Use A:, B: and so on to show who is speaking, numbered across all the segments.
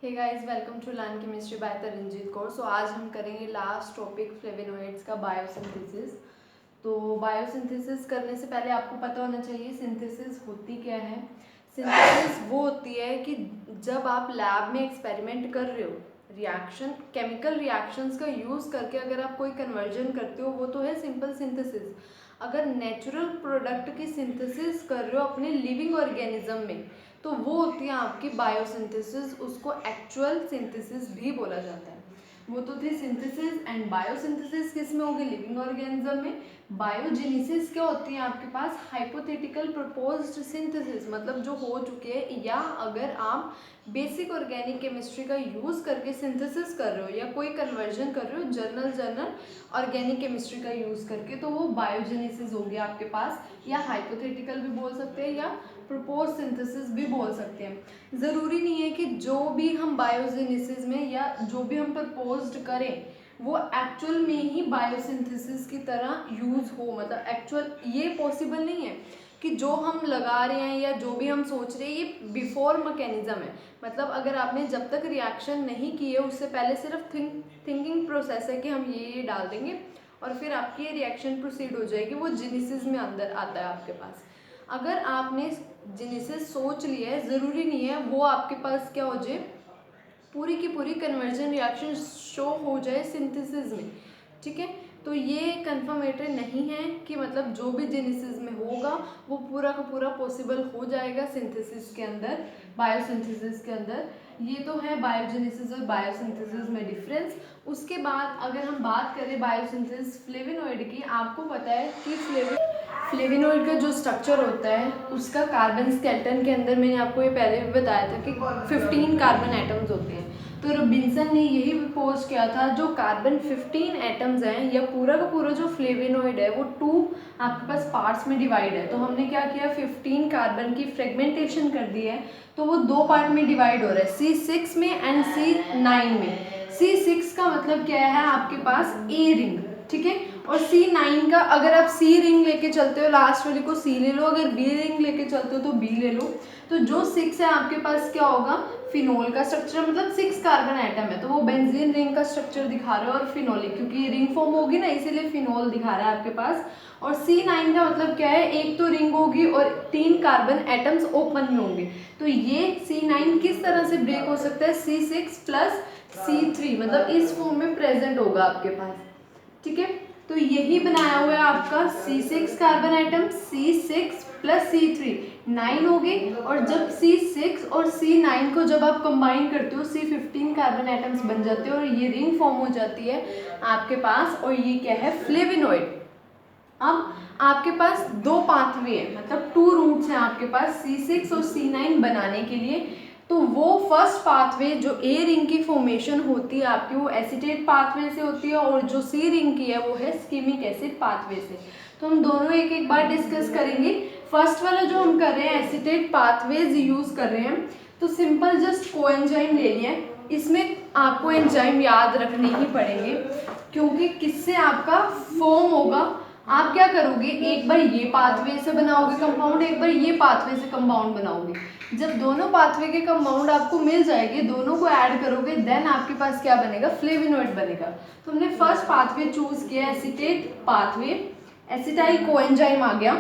A: Hey guys, welcome to learn chemistry by Taranjeet Kaur. So आज हम करेंगे लास्ट टॉपिक फ्लेवोनोइड्स का बायोसिंथेसिस। तो बायोसिंथेसिस करने से पहले आपको पता होना चाहिए सिंथेसिस होती क्या है। सिंथेसिस वो होती है कि जब आप लैब में एक्सपेरिमेंट कर रहे हो, रिएक्शन केमिकल रिएक्शंस का यूज़ करके अगर आप कोई कन्वर्जन करते हो, वो तो है सिंपल सिंथेसिस। अगर नेचुरल प्रोडक्ट की सिंथेसिस कर रहे हो अपने लिविंग ऑर्गेनिज्म में, तो वो होती है आपकी बायोसिंथेसिस। उसको एक्चुअल सिंथेसिस भी बोला जाता है। वो तो थी सिंथेसिस। एंड बायोसिंथेसिस किस में होगी? लिविंग ऑर्गेनिज्म में। बायोजेनेसिस क्या होती है आपके पास? हाइपोथेटिकल प्रपोज्ड सिंथेसिस, मतलब जो हो चुके हैं, या अगर आप बेसिक ऑर्गेनिक केमिस्ट्री का यूज़ करके सिंथेसिस कर रहे हो या कोई कन्वर्जन कर रहे हो जनरल ऑर्गेनिक केमिस्ट्री का यूज़ करके, तो वो बायोजेनेसिस होगी आपके पास। या हाइपोथेटिकल भी बोल सकते हैं या प्रपोज सिंथेसिस भी बोल सकते हैं। ज़रूरी नहीं है कि जो भी हम बायोजेनेसिस में या जो भी हम प्रपोज्ड करें वो एक्चुअल में ही बायोसिंथेसिस की तरह यूज़ हो। मतलब एक्चुअल ये पॉसिबल नहीं है कि जो हम लगा रहे हैं या जो भी हम सोच रहे हैं ये बिफोर मैकेनिज्म है। मतलब अगर आपने जब तक रिएक्शन नहीं की है उससे पहले सिर्फ थिंकिंग प्रोसेस है कि हम ये डाल देंगे और फिर आपकी ये रिएक्शन प्रोसीड हो जाएगी, वो जेनेसिस में अंदर आता है आपके पास। अगर आपने जेनेसिस सोच लिया है, ज़रूरी नहीं है वो आपके पास क्या हो जाए, पूरी की पूरी कन्वर्जन रिएक्शन शो हो जाए सिंथेसिस में। ठीक है, तो ये कन्फर्मेटरी नहीं है कि मतलब जो भी जेनेसिस में होगा वो पूरा का पूरा पॉसिबल हो जाएगा सिंथेसिस के अंदर, बायोसिंथेसिस के अंदर। ये तो है बायोजेनेसिस और बायोसिंथेसिस में डिफरेंस। उसके बाद अगर हम बात करें बायोसिंथेसिस फ्लेवोनॉइड की, आपको पता है कि फ्लेवोनॉइड का जो स्ट्रक्चर होता है उसका कार्बन स्केलेटन के अंदर, मैंने आपको ये पहले भी बताया था कि 15 कार्बन एटम्स होते हैं। तो रॉबिन्सन ने यही प्रपोज किया था, जो कार्बन 15 एटम्स हैं या पूरा का पूरा जो फ्लेवोनॉइड है वो 2 आपके पास पार्ट्स में डिवाइड है। तो हमने क्या किया, 15 कार्बन की फ्रेगमेंटेशन कर दी है, तो वो 2 पार्ट में डिवाइड हो रहा है, C6 में एंड C9 में। C6 का मतलब क्या है आपके पास? A ring. ठीक है, और C9 का अगर आप C रिंग लेके चलते हो, लास्ट वाली को C ले लो, अगर B रिंग लेके चलते हो तो B ले लो। तो जो 6 है आपके पास क्या होगा? फिनोल का स्ट्रक्चर, मतलब 6 कार्बन एटम है तो वो बेंजीन रिंग का स्ट्रक्चर दिखा रहा है, और फिनोलिक क्योंकि रिंग फॉर्म होगी ना, इसीलिए फिनोल दिखा रहा है आपके पास। और C9 का मतलब क्या है? एक तो रिंग होगी और 3 कार्बन एटम्स ओपन में होंगे। तो ये C9 किस तरह से ब्रेक हो सकता है? C6 प्लस C3, मतलब इस फॉर्म में प्रेजेंट होगा आपके पास। ठीक है, तो यही बनाया हुआ है आपका C6 carbon atom, C6 plus C3 9 हो गए। और जब C6 और C9 को जब आप कंबाइन करते हो, C15 कार्बन एटम्स बन जाते हैं और ये रिंग फॉर्म हो जाती है आपके पास। और ये क्या है? फ्लेवोनॉइड। अब आपके पास 2 पाथवे है, मतलब 2 रूट्स हैं आपके पास C6 और C9 बनाने के लिए। तो वो फर्स्ट पाथवे जो ए रिंग की फॉर्मेशन होती है आपकी, वो एसीटेट पाथवे से होती है, और जो सी रिंग की है वो है स्कीमिक एसिड पाथवे से। तो हम दोनों एक एक बार डिस्कस करेंगे। फर्स्ट वाला जो हम कर रहे हैं, एसीटेट पाथवेज यूज कर रहे हैं, तो सिंपल जस्ट कोएंजाइम ले लिया है। इसमें आपको एंजाइम याद रखने ही पड़ेंगे, क्योंकि किससे आपका फॉर्म होगा। आप क्या करोगे, एक बार ये पाथवे से बनाओगे कंपाउंड, एक बार ये पाथवे से कंपाउंड बनाओगे। जब दोनों पाथवे के कंपाउंड आपको मिल जाएंगे, दोनों को ऐड करोगे, देन आपके पास क्या बनेगा? फ्लेवोनॉइड बनेगा। तो हमने फर्स्ट पाथवे चूज किया एसीटेट पाथवे, एसिटाइल कोएंजाइम आ गया।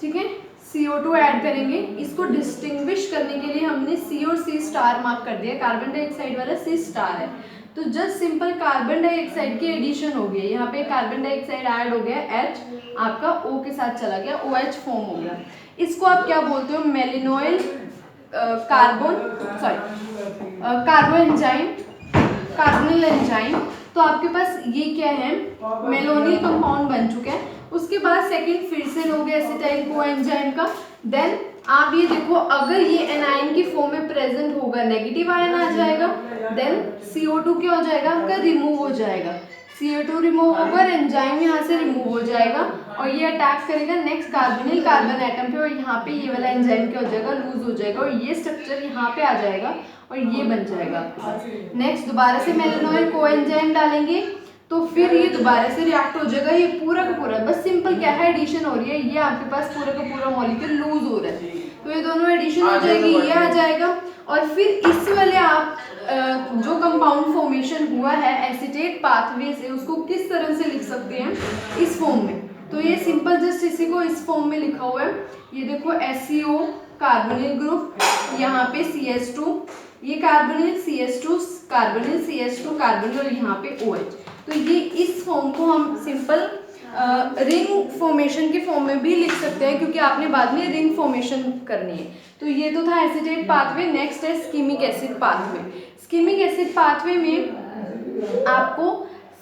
A: ठीक है, CO2 ऐड करेंगे। इसको डिस्टिंग्विश करने के लिए हमने C और C स्टार मार्क कर दिया, कार्बन डाइऑक्साइड वाला C स्टार है। तो जस्ट सिंपल कार्बन डाइऑक्साइड की एडिशन हो गई, यहाँ पे कार्बन डाइऑक्साइड ऐड हो गया, H आपका O के साथ चला गया, OH फॉर्म हो गया। इसको आप क्या बोलते हो? मेलिनोइल कार्बो एंजाइम, कार्बोनिल एंजाइम। तो आपके पास ये क्या है? मेलोनिल कंपाउंड बन चुका है। उसके बाद सेकंड फिर से लोगे एसिटाइल कोएंजाइम का। देन आप ये देखो, अगर ये एनाइन की फॉर्म में प्रेजेंट होगा, नेगेटिव आयन आ जाएगा, देन CO2 क्या हो जाएगा आपका? रिमूव हो जाएगा। CO2 रिमूव होकर एंजाइम यहाँ से रिमूव हो जाएगा, और ये अटैक करेगा नेक्स्ट कार्बोनिल कार्बन एटम पे, और यहाँ पे ये वाला एंजाइम क्या हो जाएगा? लूज हो जाएगा, और ये स्ट्रक्चर यहाँ पे आ जाएगा और ये बन जाएगा आपके पास। नेक्स्ट दोबारा से मेलेनोइल कोएंजाइम डालेंगे, तो फिर ये दोबारा से रिएक्ट हो जाएगा, ये पूरा का पूरा, बस सिंपल क्या है? एडिशन हो रही है, ये आपके पास पूरा का पूरा मॉलिक्यूल लूज हो रहा है, तो ये दोनों एडिशन हो जाएगी, ये आ जाएगा। और फिर इस वाले आप जो कंपाउंड फॉर्मेशन हुआ है एसिटेट पाथवे से, उसको किस तरह से लिख सकते हैं, इस फॉर्म में। तो ये सिंपल जस्ट इसी को इस फॉर्म में लिखा हुआ है। ये देखो SCO कार्बोनिल ग्रुप, यहाँ पे CH2, ये carbonyl CH2 carbonyl CH2 carbonyl और यहाँ पे OH। तो ये इस फॉर्म को हम सिंपल रिंग फॉर्मेशन के फॉर्म में भी लिख सकते हैं, क्योंकि आपने बाद में रिंग फॉर्मेशन करनी है। तो ये तो था एसिटेट पाथवे। नेक्स्ट है ischemic acid pathway. Ischemic acid pathway में आपको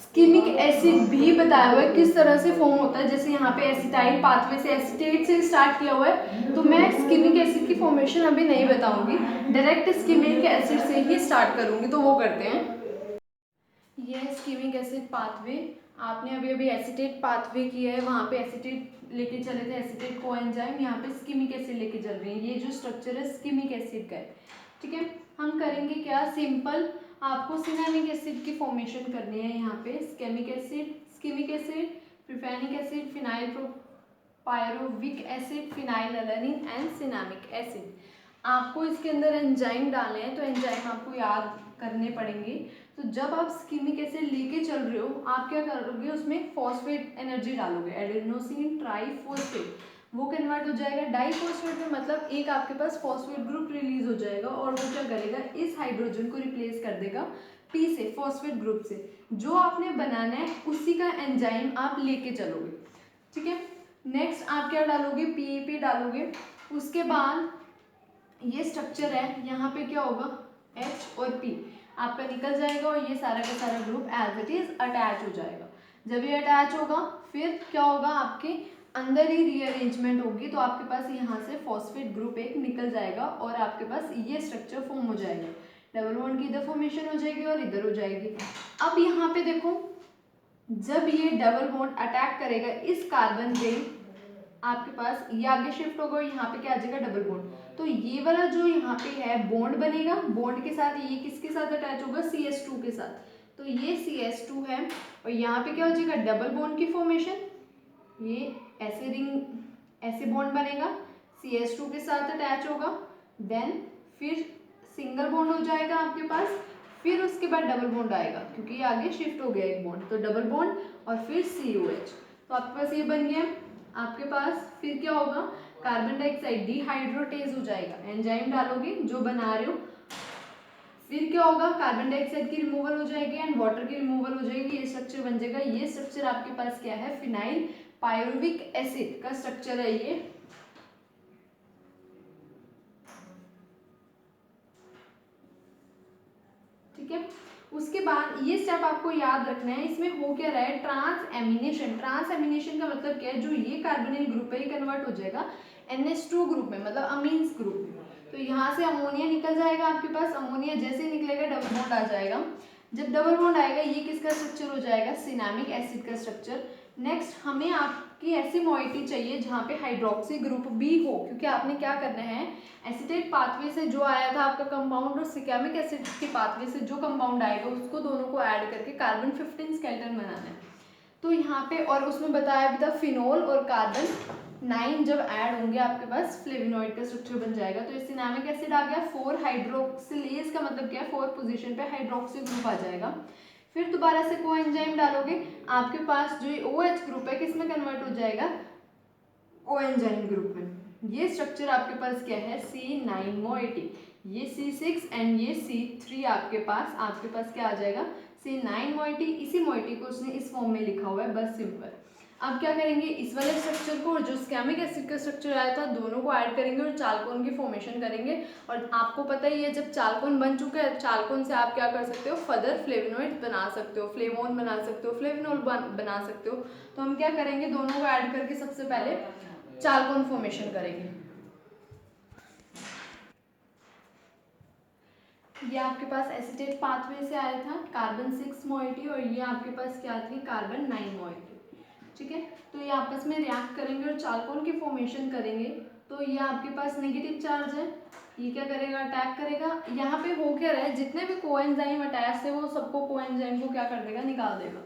A: स्कीमिक एसिड भी बताया हुआ है किस तरह से फॉर्म होता है। जैसे यहाँ पे एसिटाइल पाथवे से एसिटेट से स्टार्ट किया हुआ है, तो मैं स्कीमिक एसिड की फॉर्मेशन अभी नहीं बताऊंगी, डायरेक्ट स्कीमिक एसिड से ही स्टार्ट करूंगी। तो वो करते हैं। ये है स्कीमिक एसिड पाथवे। आपने अभी अभी एसिटेट पाथवे किया है, वहाँ पे एसिटेट लेके चले थे, एसिटेट कोएंजाइम, यहाँ पे स्कीमिक एसिड लेके चल रही है। ये जो स्ट्रक्चर है स्कीमिक एसिड का है, ठीक है। हम करेंगे क्या, सिंपल आपको सिनेमिक एसिड की फॉर्मेशन करनी है। यहाँ पे shikimic acid, prephenic acid, phenylpyruvic acid, phenylalanine and cinnamic acid. आपको इसके अंदर एंजाइम डालने हैं, तो एंजाइम आपको याद करने पड़ेंगे। तो जब आप स्कीमिक एसिड लेके चल रहे हो, आप क्या करोगे, उसमें फॉस्फेट एनर्जी डालोगे, एडेनोसिन ट्राइफॉस्फेट, वो कन्वर्ट हो जाएगा डाइफॉस्फेट में। मतलब एक आपके पास फॉस्फेट ग्रुप रिलीज हो जाएगा, और वो क्या करेगा, इस हाइड्रोजन को रिप्लेस कर देगा P से, फॉस्फेट ग्रुप से। जो आपने बनाना है उसी का एंजाइम आप लेके चलोगे, ठीक है। नेक्स्ट आप क्या डालोगे, PEP डालोगे। उसके बाद ये स्ट्रक्चर है, यहाँ पे क्या होगा, H और P आपका निकल जाएगा, और ये सारा का सारा group as it is attach हो जाएगा। जब ये अटैच होगा, फिर क्या होगा, आपके अंदर ही रीअरेंजमेंट होगी, तो आपके पास यहाँ से फॉस्फेट ग्रुप एक निकल जाएगा, और आपके पास ये स्ट्रक्चर फॉर्म हो जाएगा। डबल बॉन्ड की इधर फॉर्मेशन हो जाएगी और इधर हो जाएगी। अब यहाँ पे देखो, जब ये डबल बॉन्ड अटैक करेगा इस कार्बन पे, आपके पास ये आगे शिफ्ट होगा, यहाँ पे क्या आ जाएगा, डबल बॉन्ड। तो ये वाला जो यहाँ पे है बॉन्ड बनेगा, बॉन्ड के साथ ये किसके साथ अटैच होगा, CH2 के साथ। तो ये CH2 है, और यहाँ पे क्या हो जाएगा, डबल बॉन्ड की फॉर्मेशन। ये ऐसे रिंग, ऐसे बॉन्ड बनेगा, CH2 के साथ अटैच होगा, देन फिर सिंगल बॉन्ड हो जाएगा आपके पास, फिर उसके बाद डबल बॉन्ड आएगा, क्योंकि ये आगे शिफ्ट हो गया एक बॉन्ड, तो डबल बॉन्ड और फिर COH। तो आपके पास ये बन गया। आपके पास फिर क्या होगा, कार्बन डाइऑक्साइड डिहाइड्रोटेज हो जाएगा, एंजाइम डालोगे जो बना रहे हो। फिर क्या होगा, कार्बन डाइऑक्साइड की रिमूवल हो जाएगी एंड वाटर की रिमूवल हो जाएगी, ये स्ट्रक्चर बन जाएगा। ये स्ट्रक्चर आपके पास क्या है, फिनाइल पायरुविक एसिड का स्ट्रक्चर है ये। ठीक है, उसके बाद ये स्टेप आपको याद रखना है। इसमें हो क्या रहा है, ट्रांस एमिनेशन। ट्रांस एमिनेशन का मतलब क्या है, जो ये कार्बोनिल ग्रुप है ये कन्वर्ट हो जाएगा NH2 ग्रुप में, मतलब अमीन्स ग्रुप में। तो यहाँ से अमोनिया निकल जाएगा आपके पास, अमोनिया जैसे ही निकलेगा डबल बॉन्ड आ जाएगा। जब डबल बॉन्ड आएगा, ये किसका स्ट्रक्चर हो जाएगा, सिनेमिक एसिड का स्ट्रक्चर। नेक्स्ट हमें आपकी ऐसी मॉइटी चाहिए जहाँ पे हाइड्रोक्सी ग्रुप भी हो, क्योंकि आपने क्या करना है, एसिटेट पाथवे से जो आया था आपका कंपाउंड और सिकेमिक एसिड के पाथवे से जो कंपाउंड आएगा, उसको दोनों को ऐड करके कार्बन 15 स्केलेटन बनाना है। तो यहाँ पे, और उसमें बताया भी था, फिनोल और कार्बन 9 जब ऐड होंगे आपके पास फ्लेवोनॉइड का स्ट्रक्चर बन जाएगा। तो सिनेमिक एसिड आ गया, 4 हाइड्रोक्सिलेज का मतलब क्या है, 4 पोजीशन पे हाइड्रोक्सी ग्रुप आ जाएगा। फिर दोबारा से कोएंजाइम डालोगे, आपके पास जो OH ग्रुप है किसमें कन्वर्ट हो जाएगा, कोएंजाइम ग्रुप में। ये स्ट्रक्चर आपके पास क्या है, C9 मोइटी, ये C6 एंड ये C3 आपके पास क्या आ जाएगा, C9 मोइटी। इसी मोइटी को उसने इस फॉर्म में लिखा हुआ है, बस सिंपल। अब क्या करेंगे, इस वाले स्ट्रक्चर को और जो स्कैमिक एसिड का स्ट्रक्चर आया था, दोनों को ऐड करेंगे और चालकोन की फॉर्मेशन करेंगे। और आपको पता ही है, जब चालकोन बन चुका है, चालकोन से आप क्या कर सकते हो, फर्दर फ्लेवोनॉइड बना सकते हो, फ्लेवोन बना सकते हो, फ्लेवोनॉल बना सकते हो। तो हम क्या करेंगे, दोनों को ऐड करके सबसे पहले चालकोन फॉर्मेशन करेंगे। ये आपके पास एसिटेट पाथवे से आया था कार्बन 6 मोइटी, और ये आपके पास क्या थी, कार्बन 9 मोइटी। ठीक है, तो ये आपस में रिएक्ट करेंगे और चालकोन की फॉर्मेशन करेंगे। तो ये आपके पास नेगेटिव चार्ज है, ये क्या करेगा, अटैक करेगा। यहाँ पे हो क्या रहा है, जितने भी कोएंजाइम अटैच थे वो सबको कोएंजाइम को क्या कर देगा, निकाल देगा।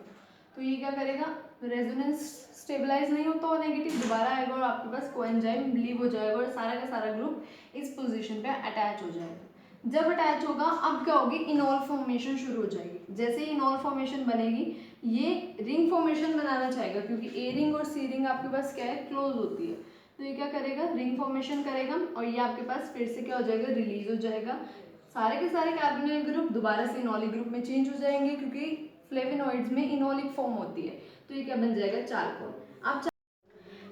A: तो ये क्या करेगा, रेजोनेंस स्टेबलाइज नहीं होता और नेगेटिव दोबारा आएगा, और आपके पास कोएंजाइम लीव हो जाएगा, और सारा का सारा ग्रुप इस पोजीशन पे अटैच हो जाएगा। जब अटैच होगा अब क्या होगी, इनॉल फॉर्मेशन शुरू हो जाएगी। जैसे ही इनॉल फॉर्मेशन बनेगी ये रिंग फॉर्मेशन बनाना चाहेगा, क्योंकि ए रिंग और सी रिंग आपके पास क्या है, क्लोज होती है। तो ये क्या करेगा, रिंग फॉर्मेशन करेगा और ये आपके पास फिर से क्या हो जाएगा, रिलीज हो जाएगा। सारे के सारे कार्बोनिल ग्रुप दोबारा से इनॉलिक ग्रुप में चेंज हो जाएंगे, क्योंकि फ्लेविनॉइड्स में इनॉलिक फॉर्म होती है। तो ये क्या बन जाएगा, चारकोल। अब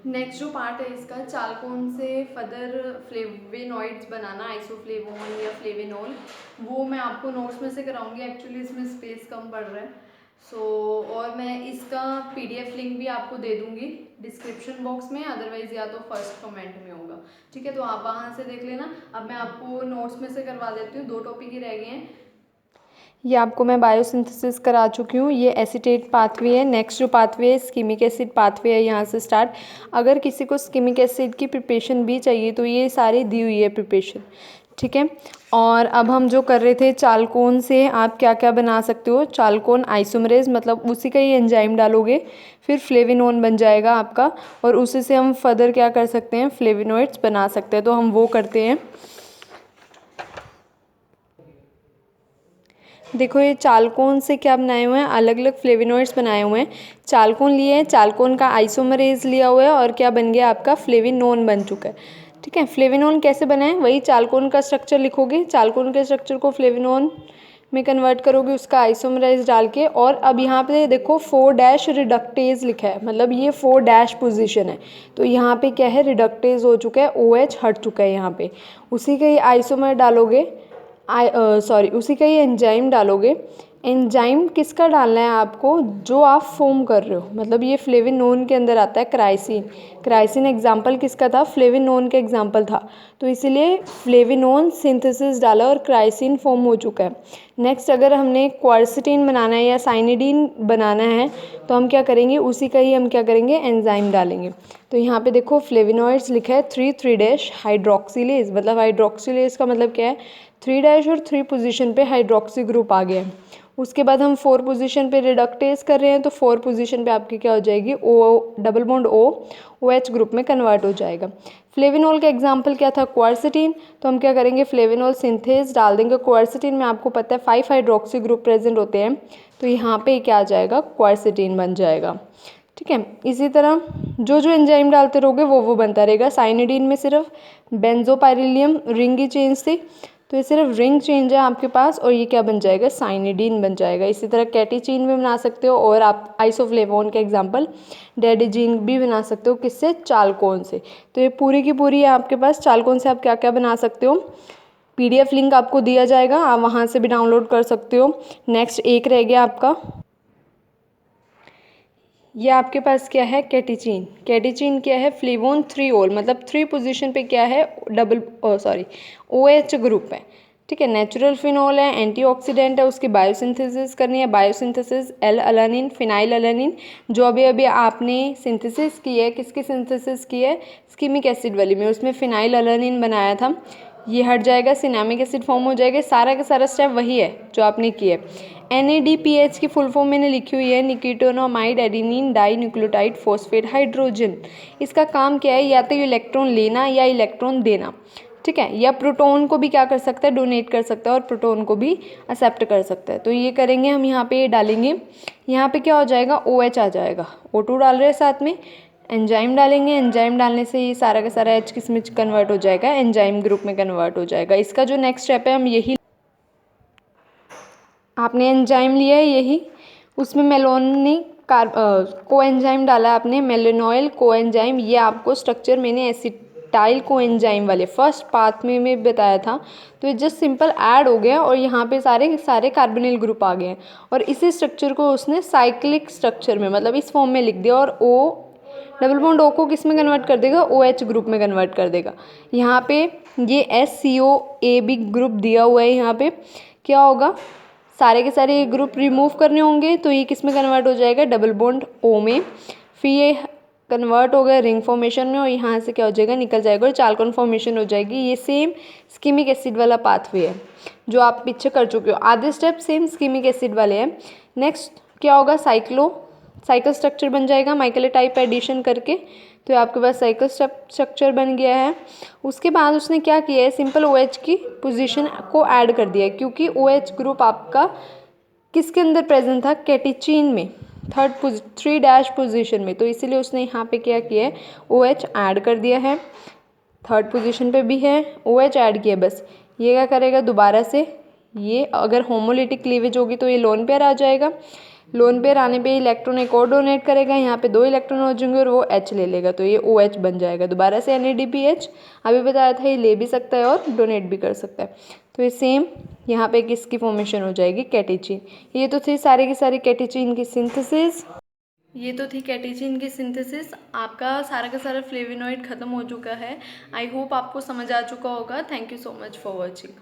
A: नेक्स्ट जो पार्ट है इसका, चारकोल से फर्दर फ्लेविनॉइड्स बनाना, आइसोफ्लेवोन या फ्लेविनोल, वो मैं आपको नोट्स में से कराऊंगी। एक्चुअली इसमें स्पेस कम पड़ रहा है और मैं इसका पीडीएफ लिंक भी आपको दे दूंगी डिस्क्रिप्शन बॉक्स में, अदरवाइज या तो फर्स्ट कमेंट में होगा, ठीक है। तो आप वहाँ से देख लेना। अब मैं आपको नोट्स में से करवा देती हूँ, 2 टॉपिक ही रह गए हैं। ये आपको मैं बायोसिंथेसिस करा चुकी हूँ। ये एसीटेट पाथवे है। नेक्स्ट जो पाथवे है स्कीमिक एसिड पाथवे है, यहाँ से स्टार्ट। अगर किसी को स्कीमिक एसिड की प्रिपरेशन भी चाहिए तो ये सारी दी हुई है प्रिपरेशन, ठीक है। और अब हम जो कर रहे थे, चालकोन से आप क्या क्या बना सकते हो। चालकोन आइसोमरेज, मतलब उसी का ही एंजाइम डालोगे, फिर फ्लेविनोन बन जाएगा आपका, और उसी से हम फर्दर क्या कर सकते हैं, फ्लेविनोइड्स बना सकते हैं। तो हम वो करते हैं। देखो ये चालकोन से क्या बनाए हुए हैं, अलग अलग फ्लेविनॉइड्स बनाए हुए हैं। चालकोन लिए हैं, चालकोन का आइसोमरेज लिया हुआ है, और क्या बन गया आपका, फ्लेविनोन बन चुका है, ठीक है। फ्लेविनोन कैसे बना है, वही चालकोन का स्ट्रक्चर लिखोगे, चालकोन के स्ट्रक्चर को फ्लेविनोन में कन्वर्ट करोगे उसका आइसोमराइज डाल के। और अब यहाँ पे देखो 4' रिडक्टेज लिखा है, मतलब ये 4' पोजीशन है। तो यहाँ पे क्या है, रिडक्टेज हो चुका है, OH हट चुका है यहाँ पे। उसी का ही आइसोमर डालोगे, उसी का ही एंजाइम डालोगे। एंजाइम किसका डालना है आपको, जो आप फॉर्म कर रहे हो, मतलब ये फ्लेविनोन के अंदर आता है, क्राइसिन। क्राइसिन एग्जाम्पल किसका था, फ्लेविनोन का एग्जाम्पल था। तो इसीलिए फ्लेविनोन सिंथेसिस डाला और क्राइसिन फॉर्म हो चुका है। नेक्स्ट अगर हमने क्वारसिटीन बनाना है या साइनिडीन बनाना है तो हम क्या करेंगे, उसी का ही हम क्या करेंगे, एंजाइम डालेंगे। तो यहाँ पे देखो फ्लेविनॉइड्स लिखा है 3 हाइड्रोक्सिलेज, मतलब हाइड्रोक्सिलेज का मतलब क्या है, 3' और 3 पोजीशन पे हाइड्रोक्सी ग्रुप आ गया है। उसके बाद हम 4 पोजीशन पे रिडक्टेज कर रहे हैं, तो 4 पोजीशन पे आपकी क्या हो जाएगी, डबल बॉन्ड OH ग्रुप में कन्वर्ट हो जाएगा। फ्लेविनोल का एग्जाम्पल क्या था, क्वारसिटीन। तो हम क्या करेंगे, फ्लेविनोल सिंथेज डाल देंगे। क्वारसिटीन में आपको पता है 5 हाइड्रोक्सी ग्रुप प्रेजेंट होते हैं, तो यहाँ पे क्या आ जाएगा, क्वारसिटीन बन जाएगा, ठीक है। इसी तरह जो जो एंजाइम डालते रहोगे वो बनता रहेगा। साइनिडीन में सिर्फ बेंजोपाइरिलियम रिंग ही चेंज थी, तो ये सिर्फ रिंग चेंज है आपके पास, और ये क्या बन जाएगा, साइनिडीन बन जाएगा। इसी तरह कैटीचीन भी बना सकते हो, और आप आइसोफ्लेवोन का एग्जांपल डेडिजीन भी बना सकते हो, किससे, चालकोन से। तो ये पूरी की पूरी है आपके पास, चालकोन से आप क्या क्या बना सकते हो। PDF लिंक आपको दिया जाएगा, आप वहाँ से भी डाउनलोड कर सकते हो। नेक्स्ट एक रह गया आपका, ये आपके पास क्या है, कैटीचीन। कैटीचीन क्या है, फ्लेवोन 3 ओल, मतलब 3 पोजीशन पे क्या है, OH ग्रुप है, ठीक है। नेचुरल फिनॉल है, एंटीऑक्सीडेंट है, उसकी बायोसिंथेसिस करनी है। Biosynthesis L alanine, phenyl alanine, जो अभी अभी आपने सिंथेसिस की है, किसकी सिंथेसिस की है, स्कीमिक एसिड वाली में, उसमें फिनाइल अलानिन बनाया था, ये हट जाएगा, सिनेमिक एसिड फॉर्म हो जाएगा। सारा का सारा स्टेप वही है जो आपने किया है। NADPH की फुल फॉर्म मैंने लिखी हुई है, nicotinamide adenine di nucleotide phosphate hydrogen. इसका काम क्या है, या तो इलेक्ट्रॉन लेना या इलेक्ट्रॉन देना, ठीक है। या प्रोटॉन को भी क्या कर सकता है, डोनेट कर सकता है, और प्रोटॉन को भी एक्सेप्ट कर सकता है। तो ये करेंगे हम, यहाँ पे डालेंगे, यहाँ पे क्या हो जाएगा, OH आ जाएगा। O2 डाल रहे हैं साथ में, एंजाइम डालेंगे, एंजाइम डालने से ये सारा का सारा H किस में कन्वर्ट हो जाएगा, एंजाइम ग्रुप में कन्वर्ट हो जाएगा। इसका जो नेक्स्ट स्टेप है हम यही, आपने एंजाइम लिया है यही, उसमें मेलोनिक को एंजाइम डाला है आपने, मेलेनॉयल को एंजाइम। ये आपको स्ट्रक्चर मैंने एसिटाइल को एंजाइम वाले फर्स्ट पाथ में बताया था। तो ये जस्ट सिंपल ऐड हो गया, और यहाँ पे सारे सारे कार्बोनिल ग्रुप आ गए हैं, और इसी स्ट्रक्चर को उसने साइक्लिक स्ट्रक्चर में, मतलब इस फॉर्म में लिख दिया, और डबल बॉन्ड O को किस में कन्वर्ट कर देगा, OH ग्रुप में कन्वर्ट कर देगा। यहाँ पे ये SCOAB ग्रुप दिया हुआ है, यहाँ पे क्या होगा, सारे के सारे ये ग्रुप रिमूव करने होंगे, तो ये किस में कन्वर्ट हो जाएगा, डबल बॉन्ड O में। फिर ये कन्वर्ट हो गया रिंग फॉर्मेशन में, और यहाँ से क्या हो जाएगा, निकल जाएगा, और चालकोन फॉर्मेशन हो जाएगी। ये सेम स्कीमिक एसिड वाला पाथवे है जो आप पीछे कर चुके हो, आधे स्टेप सेम स्कीमिक एसिड वाले हैं। नेक्स्ट क्या होगा, साइक्ल स्ट्रक्चर बन जाएगा, माइकेल टाइप एडिशन करके तो आपके पास साइकिल स्ट्रक्चर बन गया है। उसके बाद उसने क्या किया है, सिंपल OH की पोजीशन को ऐड कर दिया है, क्योंकि OH ग्रुप आपका किसके अंदर प्रेजेंट था, कैटेचीन में, 3' पोजीशन में, तो इसीलिए उसने यहाँ पे क्या किया है, OH ऐड कर दिया है। 3rd पोजीशन पे भी है, OH ऐड किया, बस ये क्या करेगा दोबारा से, ये अगर होमोलिटिक क्लीवेज होगी तो ये लोन पेयर आ जाएगा। लोन पेयर आने पे इलेक्ट्रॉन एक और डोनेट करेगा, यहाँ पे 2 इलेक्ट्रॉन हो जाएंगे और वो H ले लेगा, तो ये OH बन जाएगा दोबारा से NADPH। अभी बताया था ये ले भी सकता है और डोनेट भी कर सकता है। तो ये सेम यहाँ पे किसकी फॉर्मेशन हो जाएगी, कैटेचीन। ये तो थी सारी की सारी कैटेचीन की सिंथेसिस। आपका सारा का सारा फ्लेविनॉइड खत्म हो चुका है। आई होप आपको समझ आ चुका होगा। Thank you so much for watching.